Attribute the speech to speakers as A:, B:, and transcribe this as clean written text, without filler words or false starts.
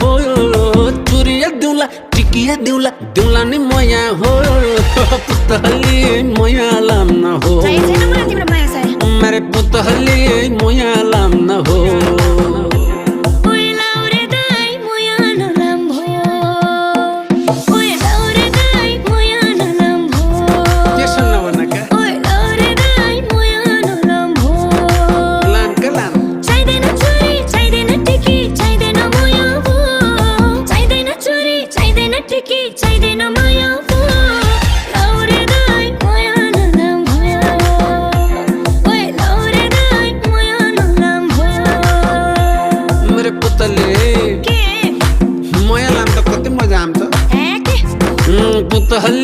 A: हो चुरिया दिउला टिकिया दिउला दिउला नि मया हो पुतहली मया लाम न हो मेरे पुतहली मया लाम न हो पुतहली